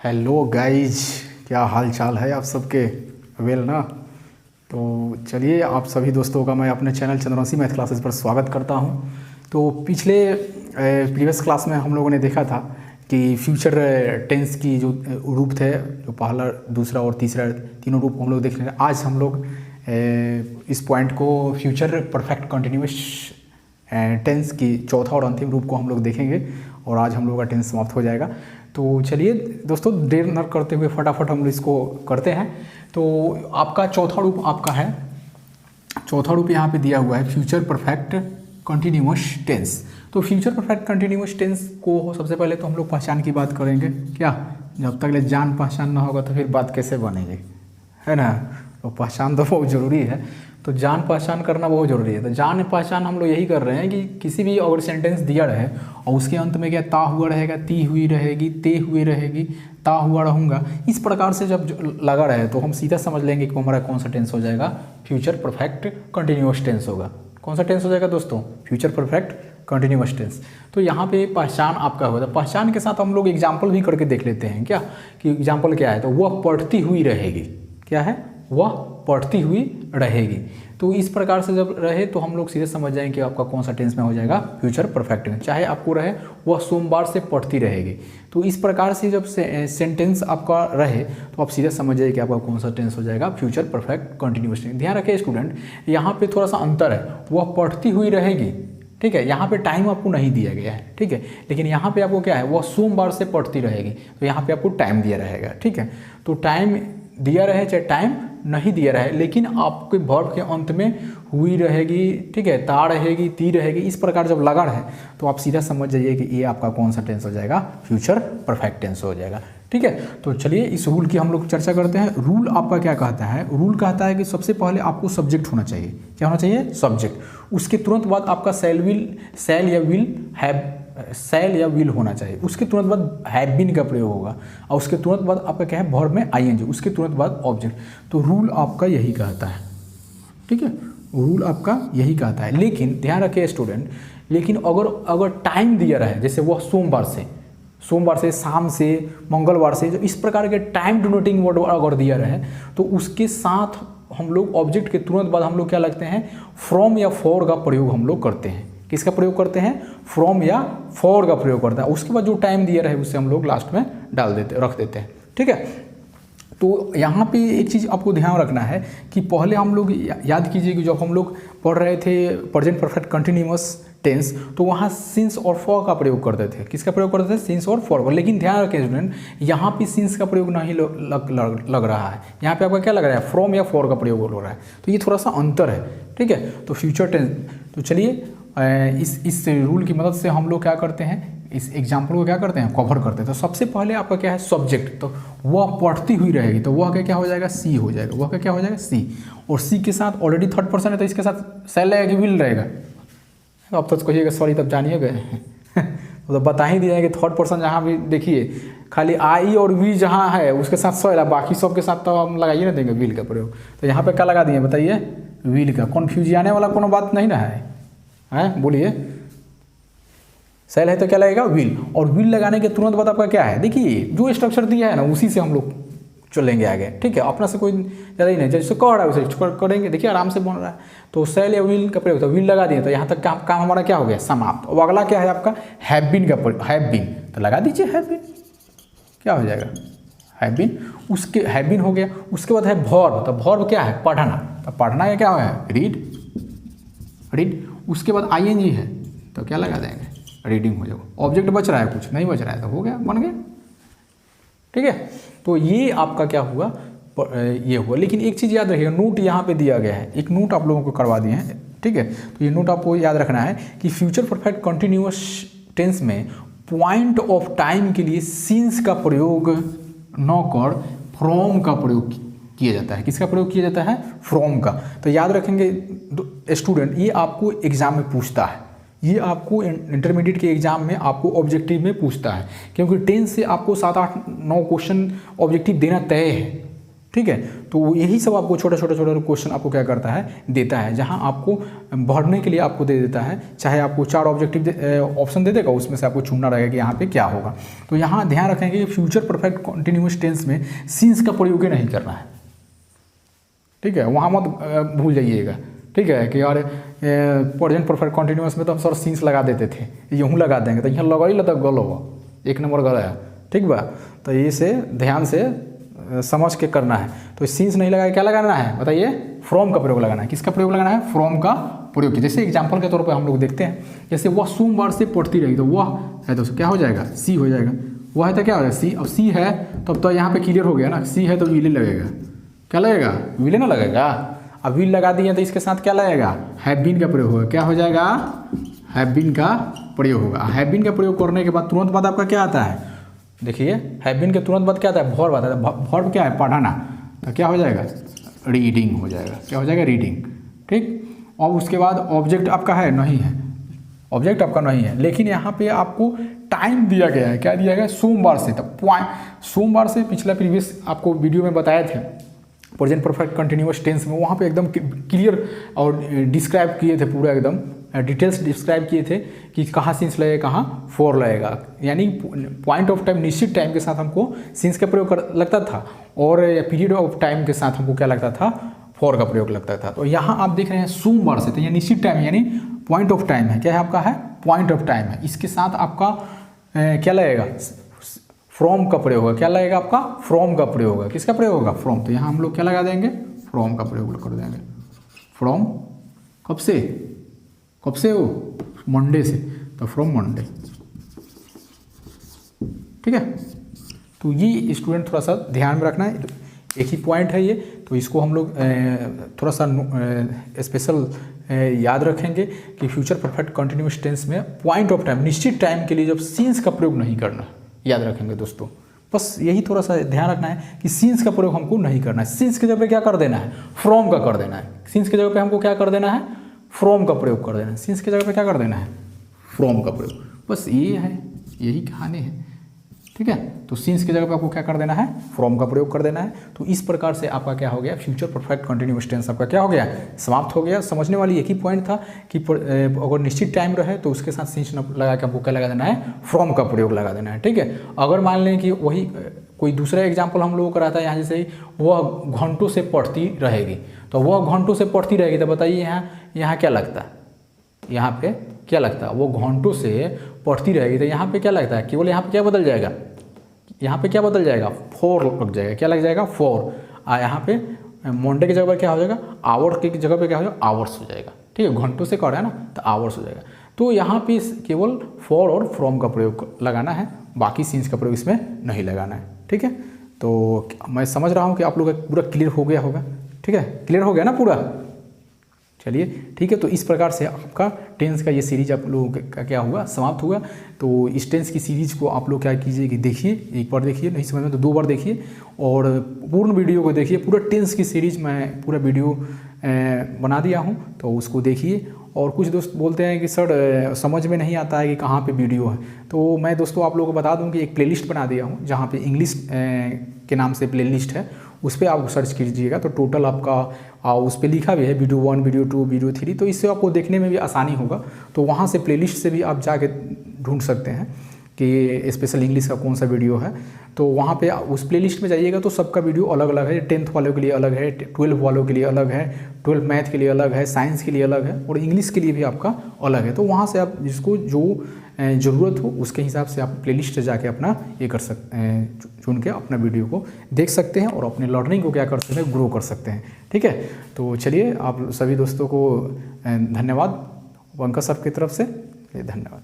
Hello guys, क्या हाल चाल है आप सबके। वेल ना। तो चलिए आप सभी दोस्तों का मैं अपने चैनल चंद्रवंशी मैथ क्लासेस पर स्वागत करता हूं। तो पिछले प्रीवियस क्लास में हम लोगों ने देखा था कि फ्यूचर टेंस की जो रूप थे, जो पहला दूसरा और तीसरा तीनों रूप हम लोग देख रहे हैं। आज हम लोग इस पॉइंट को फ्यूचर परफेक्ट कंटिन्यूअस टेंस की चौथा और अंतिम रूप को हम लोग देखेंगे और आज हम लोग का टेंस समाप्त हो जाएगा। तो चलिए दोस्तों, देर न करते हुए फटाफट हम इसको करते हैं। तो आपका चौथा रूप आपका है, चौथा रूप यहाँ पे दिया हुआ है फ्यूचर परफेक्ट कंटिन्यूअस टेंस। तो फ्यूचर परफेक्ट कंटिन्यूअस टेंस को सबसे पहले तो हम लोग पहचान की बात करेंगे। क्या, जब तक ले जान पहचान ना होगा तो फिर बात कैसे बनेगी, है ना। तो पहचान तो बहुत ज़रूरी है, तो जान पहचान करना बहुत ज़रूरी है। तो जान पहचान हम लोग यही कर रहे हैं कि किसी भी अगर सेंटेंस दिया रहे और उसके अंत में क्या ता हुआ रहेगा, ती हुई रहेगी, ते हुई रहेगी, ता हुआ रहूँगा, इस प्रकार से जब लगा रहे तो हम सीधा समझ लेंगे कि हमारा कौन सा टेंस हो जाएगा, फ्यूचर परफेक्ट कंटिन्यूअस टेंस होगा। कौन सा टेंस हो जाएगा दोस्तों, फ्यूचर परफेक्ट कंटिन्यूअस टेंस। तो यहाँ पे पहचान आपका होगा। तो पहचान के साथ हम लोग एग्जाम्पल भी करके देख लेते हैं क्या, कि एग्जाम्पल क्या है। तो वह पढ़ती हुई रहेगी, क्या है, वह पढ़ती हुई रहेगी। तो इस प्रकार से जब रहे तो हम लोग सीधे समझ जाएंगे कि आपका कौन सा टेंस में हो जाएगा फ्यूचर परफेक्ट में। चाहे आपको रहे वह सोमवार से पढ़ती रहेगी, तो इस प्रकार से जब सेंटेंस आपका रहे तो आप सीधे समझ जाइए कि आपका कौन सा टेंस हो जाएगा फ्यूचर परफेक्ट कंटिन्यूअस टेंस। ध्यान रखें स्टूडेंट, यहाँ पे थोड़ा सा अंतर है। वह पढ़ती हुई रहेगी, ठीक है, यहाँ पे टाइम आपको नहीं दिया गया है, ठीक है, लेकिन यहाँ पे आपको क्या है, वह सोमवार से पढ़ती रहेगी, तो यहाँ पे आपको टाइम दिया रहेगा, ठीक है। तो टाइम दिया रहे चाहे टाइम नहीं दिया रहे, लेकिन आपके वर्ब के अंत में हुई रहेगी, ठीक है, ता रहेगी, ती रहेगी, इस प्रकार जब लगा रहे तो आप सीधा समझ जाइए कि ये आपका कौन सा टेंस हो जाएगा, फ्यूचर परफेक्ट टेंस हो जाएगा, ठीक है। तो चलिए इस रूल की हम लोग चर्चा करते हैं। रूल आपका क्या कहता है, रूल कहता है कि सबसे पहले आपको सब्जेक्ट होना चाहिए। क्या होना चाहिए, सब्जेक्ट। उसके तुरंत बाद आपका सेल या विल होना चाहिए। उसके तुरंत बाद हैव बीन का प्रयोग होगा और उसके तुरंत बाद आपका क्या है, वर्ब में आईएनजी, उसके तुरंत बाद ऑब्जेक्ट। तो रूल आपका यही कहता है, ठीक है, रूल आपका यही कहता है। लेकिन ध्यान रखिए स्टूडेंट, लेकिन अगर टाइम दिया रहे, जैसे वह सोमवार से, शाम से, मंगलवार से, जो इस प्रकार के टाइम डिनोटिंग वर्ड अगर दिया रहे तो उसके साथ हम लोग ऑब्जेक्ट के तुरंत बाद हम लोग क्या लगते हैं, फ्रॉम या फॉर का प्रयोग हम लोग करते हैं। किसका प्रयोग करते हैं, फ्रॉम या फॉर का प्रयोग करते हैं। उसके बाद जो टाइम दिया रहे उससे हम लोग लास्ट में रख देते हैं, ठीक है। तो यहाँ पे एक चीज़ आपको ध्यान रखना है कि पहले हम लोग याद कीजिए कि जब हम लोग पढ़ रहे थे प्रेजेंट परफेक्ट कंटिन्यूअस टेंस, तो वहाँ सिंस और फॉर का प्रयोग करते थे। किसका प्रयोग करते थे, सिंस और फॉर। लेकिन ध्यान रखें स्टूडेंट, यहाँ पे सिंस का प्रयोग नहीं लग रहा है, यहाँ पे आपका क्या लग रहा है, फ्रॉम या फॉर का प्रयोग हो रहा है। तो ये थोड़ा सा अंतर है, ठीक है। तो फ्यूचर टेंस, तो चलिए इस रूल की मदद से हम लोग क्या करते हैं, इस एग्जाम्पल को क्या करते हैं, कवर करते हैं। तो सबसे पहले आपका क्या है, सब्जेक्ट। तो वह पढ़ती हुई रहेगी, तो वह क्या हो जाएगा, सी हो जाएगा। वह क्या हो जाएगा, सी। और सी के साथ ऑलरेडी थर्ड पर्सन है तो इसके साथ सेल रहेगा कि विल रहेगा। अब तो कहिएगा सॉरी, तब जानिए गए तो बता ही दिया है कि थर्ड पर्सन जहाँ भी देखिए खाली आई और वी जहाँ है उसके साथ सेल है, बाकी सब के साथ तो हम लगाइए ना देंगे विल का प्रयोग। तो यहाँ पे क्या लगा दिए बताइए, विल का। कन्फ्यूज आने वाला कोनो बात नहीं ना है, बोलिए। सेल है तो क्या लगेगा, विल। और विल लगाने के तुरंत बाद आपका क्या है, देखिए जो स्ट्रक्चर दिया है ना उसी से हम लोग चलेंगे आगे, ठीक है। अपना से कोई ज़्यादा ही नहीं, जैसे कह रहा है उसे करेंगे, देखिए आराम से बन रहा है। तो सेल या विल का प्रयोग, तो विल लगा दिए तो यहाँ तक काम हमारा क्या हो गया, समाप्त। अब अगला क्या है आपका, हैव बीन का प्रयोग। हैव बीन तो लगा दीजिए, हैव बीन क्या हो जाएगा, हैव बीन। उसके हैव बीन हो गया। उसके बाद है वर्ब। तो वर्ब क्या है, पढ़ना। तो पढ़ना का क्या है, रीड। उसके बाद आईएनजी है तो क्या लगा देंगे, रीडिंग हो जाएगा। ऑब्जेक्ट बच रहा है, कुछ नहीं बच रहा है तो हो गया, बन गया, ठीक है। तो ये आपका क्या हुआ, ये हुआ। लेकिन एक चीज़ याद रखिएगा, नोट यहाँ पे दिया गया है, एक नोट आप लोगों को करवा दिए हैं, ठीक है। तो ये नोट आपको याद रखना है कि फ्यूचर परफेक्ट कंटिन्यूअस टेंस में पॉइंट ऑफ टाइम के लिए सिंस का प्रयोग न कर फ्रॉम का प्रयोग किया जाता है। किसका प्रयोग किया जाता है, फ्रॉम का। तो याद रखेंगे स्टूडेंट, ये आपको एग्जाम में पूछता है, ये आपको इंटरमीडिएट के एग्जाम में आपको ऑब्जेक्टिव में पूछता है, क्योंकि 10 से आपको 7, 8, 9 क्वेश्चन ऑब्जेक्टिव देना तय है, ठीक है। तो यही सब आपको छोटे छोटे क्वेश्चन आपको क्या करता है, देता है, जहां आपको भरने के लिए आपको दे देता है। चाहे आपको 4 ऑब्जेक्टिव ऑप्शन दे देगा, उसमें से आपको चुनना रहेगा कि यहाँ पे क्या होगा। तो यहाँ ध्यान रखेंगे कि फ्यूचर परफेक्ट कंटिन्यूअस टेंस में सीन्स का प्रयोग ही नहीं करना है, ठीक है। वहाँ मत भूल जाइएगा, ठीक है, कि यार प्रेजेंट परफेक्ट कंटिन्यूअस में तो हम सर सीन्स लगा देते थे, यूँ लगा देंगे तो यहाँ लगा ही लगा गलो 1 नंबर गला है, ठीक बा। तो ये से ध्यान से समझ के करना है। तो सीन्स नहीं लगाए, क्या लगाना है बताइए, फ्रॉम का प्रयोग लगाना है। किसका प्रयोग लगाना है, फ्रॉम का प्रयोग। जैसे एग्जाम्पल के तौर पर हम लोग देखते हैं, जैसे वह सोमवार से पढ़ती रही, तो वह है दोस्तों क्या हो जाएगा, सी हो जाएगा। वह है तो क्या हो जाएगा, सी। अब सी है तब तो यहाँ पे क्लियर हो गया ना, सी है तो विले लगेगा, क्या लगेगा, विले ना लगेगा। अब विल लगा दिए तो इसके साथ क्या लगेगा, हैव बीन का प्रयोग होगा, क्या हो जाएगा, हैव बीन का प्रयोग होगा। हैव बीन का प्रयोग करने के बाद तुरंत बाद आपका क्या आता है, देखिए हैव बीन के तुरंत बाद क्या आता है, वर्ब आता है। वर्ब क्या है, पढ़ाना, तो क्या हो जाएगा, रीडिंग हो जाएगा, क्या हो जाएगा, रीडिंग, ठीक। और उसके बाद ऑब्जेक्ट आपका है, नहीं है, ऑब्जेक्ट आपका नहीं है, लेकिन यहाँ पे आपको टाइम दिया गया है, क्या दिया गया है, सोमवार से। तब सोमवार से पिछला प्रीवियस आपको वीडियो में बताए थे प्रेजेंट परफेक्ट कंटिन्यूअस टेंस में, वहाँ पे एकदम क्लियर और डिस्क्राइब किए थे, पूरा एकदम डिटेल्स डिस्क्राइब किए थे कि कहाँ सीन्स लगेगा, कहाँ फॉर लगेगा। यानी पॉइंट ऑफ टाइम, निश्चित टाइम के साथ हमको सीन्स का प्रयोग लगता था, और पीरियड ऑफ टाइम के साथ हमको क्या लगता था, फॉर का प्रयोग लगता था। तो यहाँ आप देख रहे हैं सोमवार से, तो ये निश्चित टाइम यानी पॉइंट ऑफ टाइम है, क्या है आपका है, पॉइंट ऑफ टाइम है। इसके साथ आपका क्या लगेगा, फ्रॉम का प्रयोग होगा, क्या लगेगा आपका, फ्रॉम का प्रयोग होगा। किसका प्रयोग होगा, फ्रॉम। तो यहाँ हम लोग क्या लगा देंगे, फ्रॉम का प्रयोग कर देंगे। फ्रॉम कब से, कब से हो, मंडे से, तो फ्रॉम मंडे, ठीक है। तो ये स्टूडेंट थोड़ा सा ध्यान में रखना है, एक ही पॉइंट है ये, तो इसको हम लोग थोड़ा सा स्पेशल याद रखेंगे कि फ्यूचर परफेक्ट कंटिन्यूअस टेंस में पॉइंट ऑफ टाइम, निश्चित टाइम के लिए जब सीन्स का प्रयोग नहीं करना, याद रखेंगे दोस्तों। बस यही थोड़ा सा ध्यान रखना है कि सीन्स का प्रयोग हमको नहीं करना है। सीन्स के जगह पे क्या कर देना है, फ्रॉम का कर देना है। सीन्स के जगह पे हमको क्या कर देना है, फ्रॉम का प्रयोग कर देना है। सीन्स की जगह पे क्या कर देना है, फ्रॉम का प्रयोग। बस ये है, यही कहानी है, ठीक है। तो सीन्स की जगह पे आपको क्या कर देना है, फ्रॉम का प्रयोग कर देना है। तो इस प्रकार से आपका क्या हो गया, फ्यूचर परफेक्ट कंटिन्यूअस टेंस आपका क्या हो गया, समाप्त हो गया। समझने वाली एक ही पॉइंट था कि अगर निश्चित टाइम रहे तो उसके साथ सीन्स लगा के आपको क्या लगा देना है, फ्रॉम का प्रयोग लगा देना है, ठीक है। अगर मान लें कि वही कोई दूसरा एग्जाम्पल हम लोगों को रहता है, यहाँ जैसे वह घंटों से पढ़ती रहेगी, तो वह घंटों से पढ़ती रहेगी, तो बताइए यहाँ क्या लगता है, यहाँ पे क्या लगता है, वो घंटों से पढ़ती रहेगी, तो यहाँ पे क्या लगता है, केवल यहाँ पे क्या बदल जाएगा, यहाँ पे क्या बदल जाएगा, फोर लग जाएगा, क्या लग जाएगा, फोर। यहाँ पे मंडे की जगह पर क्या हो जाएगा, आवर की जगह पे क्या हो जाएगा, आवर्स हो जाएगा, ठीक है। घंटों से कर रहा है ना, तो आवर्स हो जाएगा। तो यहाँ पे केवल फॉर और फ्रॉम का प्रयोग लगाना है, बाकी सीन्स का प्रयोग इसमें नहीं लगाना है, ठीक है। तो मैं समझ रहा हूँ कि आप लोग का पूरा क्लियर हो गया होगा, ठीक है, क्लियर हो गया ना पूरा। चलिए ठीक है, तो इस प्रकार से आपका टेंस का ये सीरीज आप लोगों का क्या हुआ, समाप्त हुआ। तो इस टेंस की सीरीज को आप लोग क्या कीजिए कि देखिए, एक बार देखिए, नहीं समझ में तो 2 बार देखिए, और पूर्ण वीडियो को देखिए। पूरा टेंस की सीरीज मैं पूरा वीडियो बना दिया हूँ, तो उसको देखिए। और कुछ दोस्त बोलते हैं कि सर समझ में नहीं आता है कि कहाँ पे वीडियो है, तो मैं दोस्तों आप लोगों को बता दूँ कि एक प्लेलिस्ट बना दिया हूँ, जहाँ पे इंग्लिश के नाम से प्लेलिस्ट है, उस पर आप सर्च कीजिएगा तो टोटल आपका उस पर लिखा भी है वीडियो 1, वीडियो 2, वीडियो 3, तो इससे आपको देखने में भी आसानी होगा। तो वहाँ से प्लेलिस्ट से भी आप जाके ढूंढ सकते हैं कि स्पेशल इंग्लिश का कौन सा वीडियो है। तो वहाँ पे उस प्लेलिस्ट में जाइएगा तो सबका वीडियो अलग अलग है, 10th वालों के लिए अलग है, 12 वालों के लिए अलग है, 12 मैथ के लिए अलग है, साइंस के लिए अलग है, और इंग्लिश के लिए भी आपका अलग है। तो वहाँ से आप जिसको जो ज़रूरत हो उसके हिसाब से आप प्लेलिस्ट से जाके अपना ये कर सकते हैं, चुन के अपना वीडियो को देख सकते हैं और अपने लर्निंग को क्या कर सकते हैं, ग्रो कर सकते हैं, ठीक है। तो चलिए आप सभी दोस्तों को धन्यवाद पंकज सर की तरफ से, धन्यवाद।